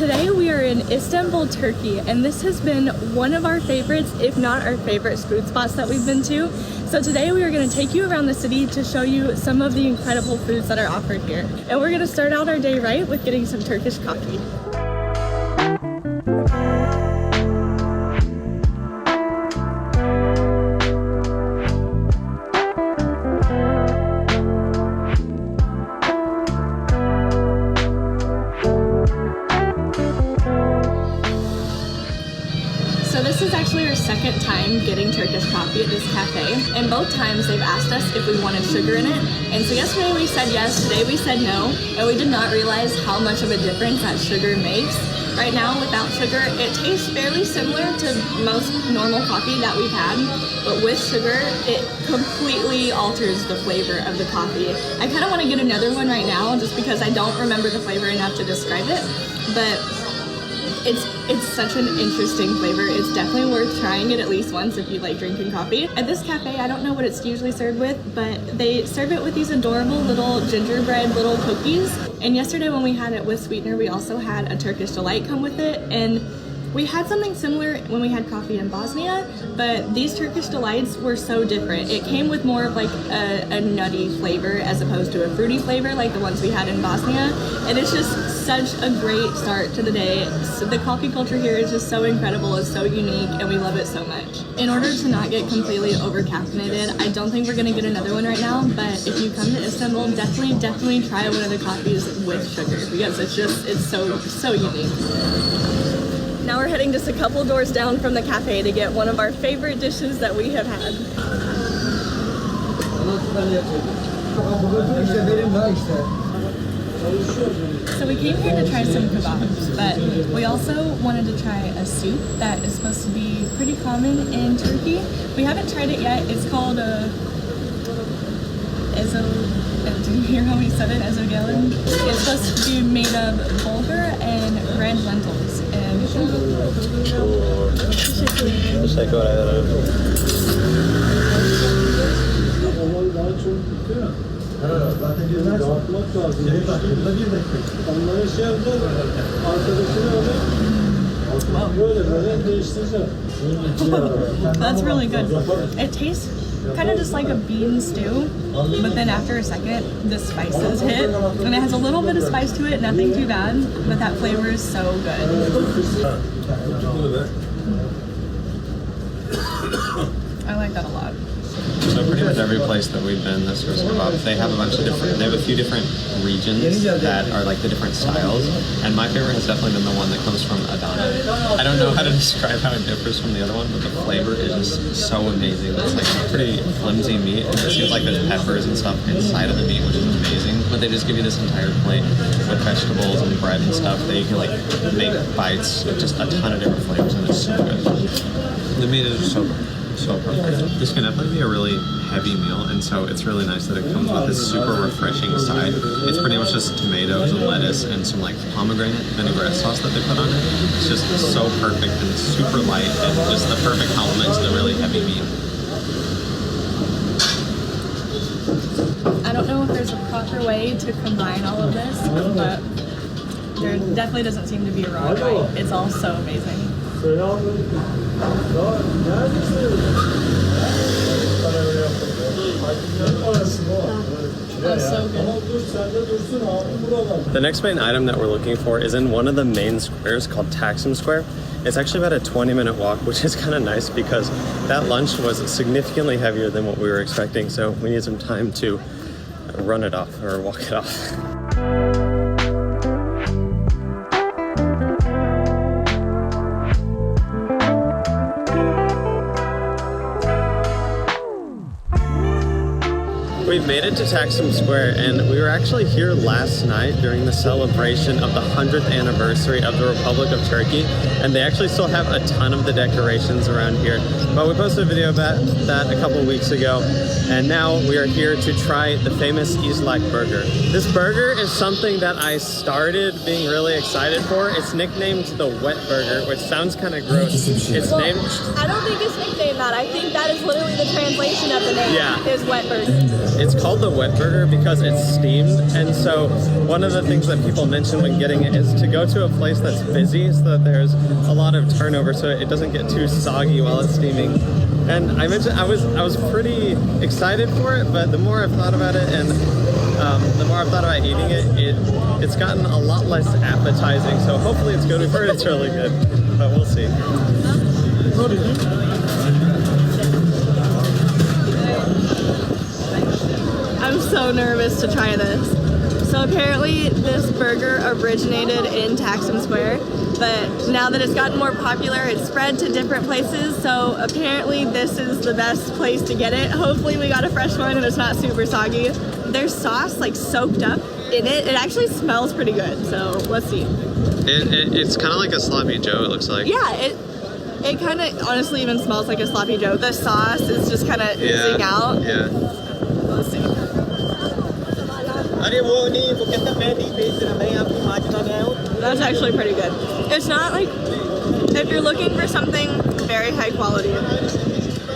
today we are in Istanbul, Turkey, and this has been one of our favorites, if not our favorite food spots that we've been to. So today we are going to take you around the city to show you some of the incredible foods that are offered here. And we're going to start out our day right with getting some Turkish coffee. This is actually our second time getting Turkish coffee at this cafe, and both times they've asked us if we wanted sugar in it. And so yesterday we said yes, today we said no, and we did not realize how much of a difference that sugar makes. Right now, without sugar, it tastes fairly similar to most normal coffee that we've had, but with sugar, it completely alters the flavor of the coffee. I kind of want to get another one right now just because I don't remember the flavor enough to describe it, but it's such an interesting flavor. It's definitely worth trying it at least once if you like drinking coffee. At this cafe, I don't know what it's usually served with, but they serve it with these adorable little gingerbread little cookies. And yesterday when we had it with sweetener, we also had a Turkish delight come with it. And we had something similar when we had coffee in Bosnia, but these Turkish delights were so different. It came with more of like a nutty flavor as opposed to a fruity flavor like the ones we had in Bosnia. And it's just such a great start to the day. So the coffee culture here is just so incredible, it's so unique, and we love it so much. In order to not get completely over-caffeinated, I don't think we're gonna get another one right now, but if you come to Istanbul, definitely try one of the coffees with sugar because it's so unique. Now we're heading just a couple doors down from the cafe to get one of our favorite dishes that we have had. So we came here to try some kebabs, but we also wanted to try a soup that is supposed to be pretty common in Turkey. We haven't tried it yet. It's called did you hear how we said it? Ezogelin. It's supposed to be made of bulgur and red lentils. And that's really good. It tastes kind of just like a bean stew, but then after a second, the spices hit, and it has a little bit of spice to it, nothing too bad, but that flavor is so good. I like that a lot. So pretty much every place that we've been this was kebab, they have a few different regions that are like the different styles, and my favorite has definitely been the one that comes from Adana. I don't know how to describe how it differs from the other one, but the flavor is just so amazing. It's like a pretty flimsy meat, and it seems like there's peppers and stuff inside of the meat, which is amazing, but they just give you this entire plate with vegetables and bread and stuff that you can like make bites of just a ton of different flavors, and it's so good. The meat is just so perfect. This can definitely be a really heavy meal, and so it's really nice that it comes with this super refreshing side. It's pretty much just tomatoes and lettuce and some like pomegranate vinaigrette sauce that they put on it. It's just so perfect and super light and just the perfect complement to the really heavy meat. I don't know if there's a proper way to combine all of this, but there definitely doesn't seem to be a wrong way. It's all so amazing. So good. The next main item that we're looking for is in one of the main squares called Taksim Square. It's actually about a 20-minute walk, which is kind of nice because that lunch was significantly heavier than what we were expecting, so we need some time to run it off or walk it off. We've made it to Taksim Square, and we were actually here last night during the celebration of the 100th anniversary of the Republic of Turkey, and they actually still have a ton of the decorations around here. But we posted a video about that a couple weeks ago, and now we are here to try the famous Islak burger. This burger is something that I started being really excited for. It's nicknamed the Wet Burger, which sounds kind of gross. It's named... I don't think it's nicknamed that. I think that is literally the translation of the name. Yeah. Is Wet Burger. it's called the wet burger because it's steamed, and so one of the things that people mention when getting it is to go to a place that's busy so that there's a lot of turnover so it doesn't get too soggy while it's steaming. And I mentioned I was pretty excited for it, but the more I've thought about it and the more I've thought about eating it, it's gotten a lot less appetizing, so hopefully it's good. We've heard it's really good, but we'll see. I'm so nervous to try this. So apparently this burger originated in Taksim Square, but now that it's gotten more popular, it's spread to different places, so apparently this is the best place to get it. Hopefully we got a fresh one and it's not super soggy. There's sauce like soaked up in it. It actually smells pretty good, so let's see. It's kind of like a sloppy Joe, it looks like. Yeah, it kind of honestly even smells like a sloppy Joe. The sauce is just kind of oozing out. Yeah. Let's see. That's actually pretty good. It's not like, if you're looking for something very high quality,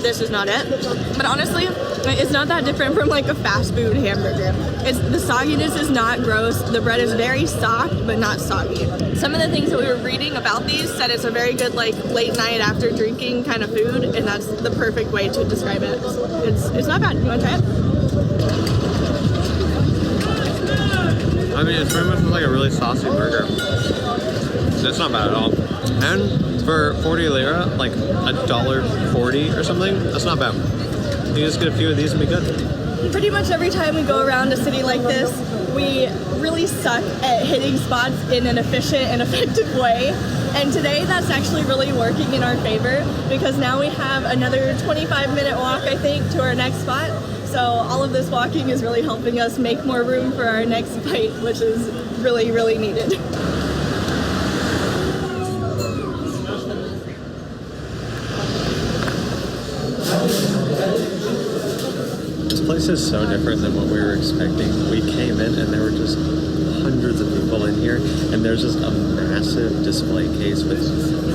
this is not it. But honestly, it's not that different from like a fast food hamburger. The sogginess is not gross. The bread is very soft, but not soggy. Some of the things that we were reading about these said it's a very good like late night after drinking kind of food, and that's the perfect way to describe it. It's not bad. You want to try it? I mean, it's pretty much like a really saucy burger. It's not bad at all. And for 40 lira, like $1.40 or something, that's not bad. You just get a few of these and be good. Pretty much every time we go around a city like this, we really suck at hitting spots in an efficient and effective way. And today that's actually really working in our favor because now we have another 25-minute walk, I think, to our next spot. So all of this walking is really helping us make more room for our next bite, which is really, really needed. This place is so different than what we were expecting. We came in and there were just hundreds of people in here, and there's just a massive display case with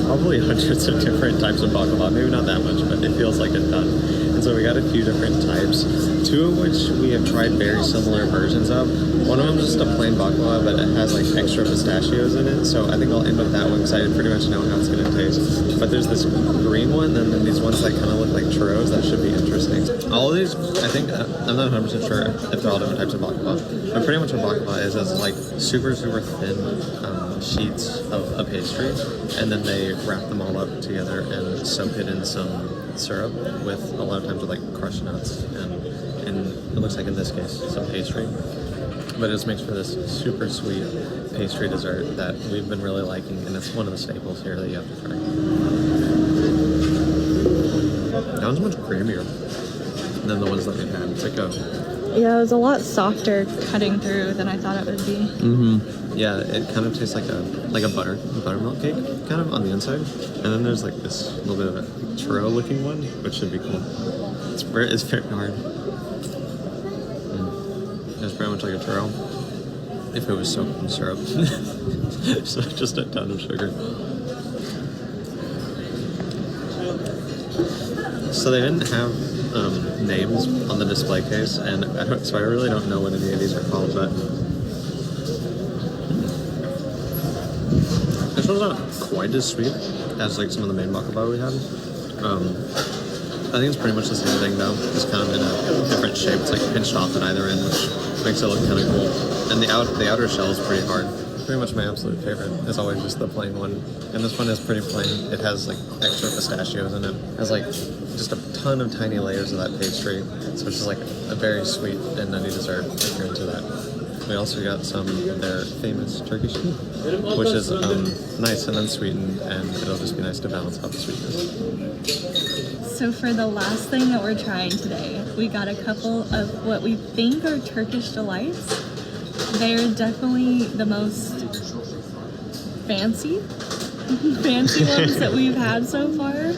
probably hundreds of different types of baklava. Maybe not that much, but it feels like a ton. And so we got a few different types, two of which we have tried very similar versions of. One of them is just a plain baklava, but it has like extra pistachios in it. So I think I'll end with that one because I pretty much know how it's going to taste. But there's this green one, and then these ones that kind of look like churros. That should be interesting. All of these, I think, I'm not 100% sure if they're all different types of baklava. But pretty much what baklava is like super, super thin sheets of a pastry, and then they wrap them all up together and soak it in some syrup with a lot of times with like crushed nuts and it looks like in this case some pastry, but it just makes for this super sweet pastry dessert that we've been really liking, and it's one of the staples here that you have to try. That one's much creamier than the ones that we've had. It's like a Yeah, it was a lot softer cutting through than I thought it would be. Yeah, it kind of tastes like a buttermilk cake, kind of on the inside. And then there's like this little bit of a churro looking one, which should be cool. It's very hard. It's very much like a churro if it was soaked in syrup. So just a ton of sugar. So they didn't have names on the display case, and so I really don't know what any of these are called, but this one's not quite as sweet as like some of the main baklava we had. I think it's pretty much the same thing though. It's kind of in a different shape. It's like pinched off at either end, which makes it look kind of cool. And the outer shell is pretty hard. Pretty much my absolute favorite is always just the plain one. And this one is pretty plain. It has like extra pistachios in it. It has like just a ton of tiny layers of that pastry. So it's just like a very sweet and nutty dessert if you're into that. We also got some of their famous Turkish tea, which is nice and unsweetened, and it'll just be nice to balance out the sweetness. So for the last thing that we're trying today, we got a couple of what we think are Turkish delights. They're definitely the most fancy ones that we've had so far.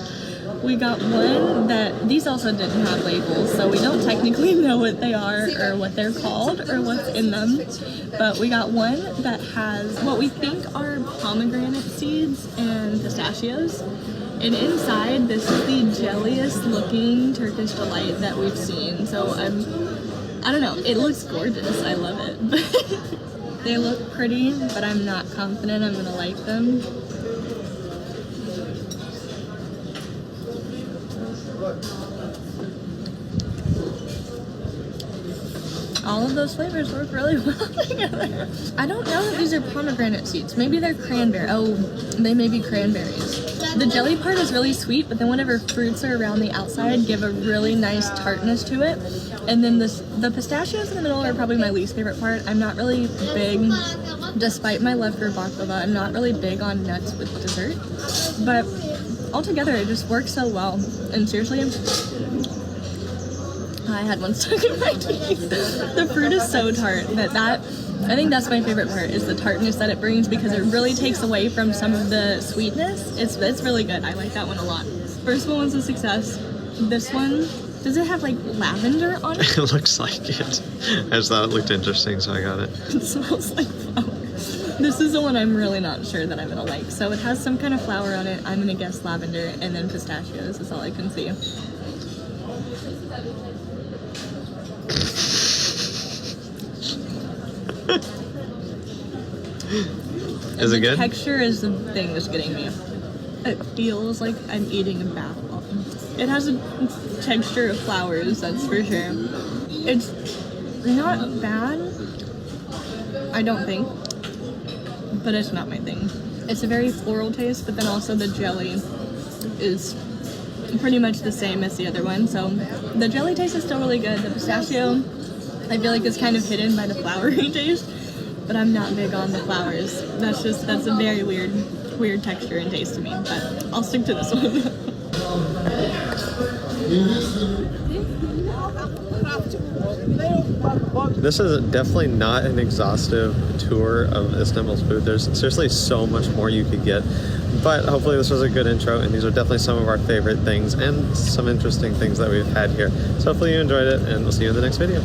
We got one that, these also didn't have labels, so we don't technically know what they are or what they're called or what's in them. But we got one that has what we think are pomegranate seeds and pistachios. And inside, this is the jelliest looking Turkish delight that we've seen. So I don't know. It looks gorgeous. I love it. They look pretty, but I'm not confident I'm gonna like them. All of those flavors work really well together. I don't know if these are pomegranate seeds. Maybe they're cranberry. Oh, they may be cranberries. The jelly part is really sweet, but then whatever fruits are around the outside give a really nice tartness to it. And then the pistachios in the middle are probably my least favorite part. I'm not really big, despite my love for baklava, I'm not really big on nuts with dessert. But altogether, it just works so well. And seriously, I had one stuck in my teeth. The fruit is so tart that I think that's my favorite part, is the tartness that it brings, because it really takes away from some of the sweetness. It's really good. I like that one a lot. First one was a success. This one, does it have like lavender on it? It looks like it. I just thought it looked interesting, so I got it. It smells like flowers. This is the one I'm really not sure that I'm gonna like. So it has some kind of flower on it. I'm gonna guess lavender, and then pistachios is all I can see. Is it good? The texture is the thing that's getting me. It feels like I'm eating a bath bomb. It has a texture of flowers, that's for sure. It's not bad, I don't think, but it's not my thing. It's a very floral taste, but then also the jelly is pretty much the same as the other one. So the jelly taste is still really good. The pistachio, I feel like, is kind of hidden by the flowery taste, but I'm not big on the flowers. That's a very weird texture and taste to me, but I'll stick to this one. This is definitely not an exhaustive tour of Istanbul's food. There's seriously so much more you could get, but hopefully this was a good intro, and these are definitely some of our favorite things and some interesting things that we've had here. So hopefully you enjoyed it, and we'll see you in the next video.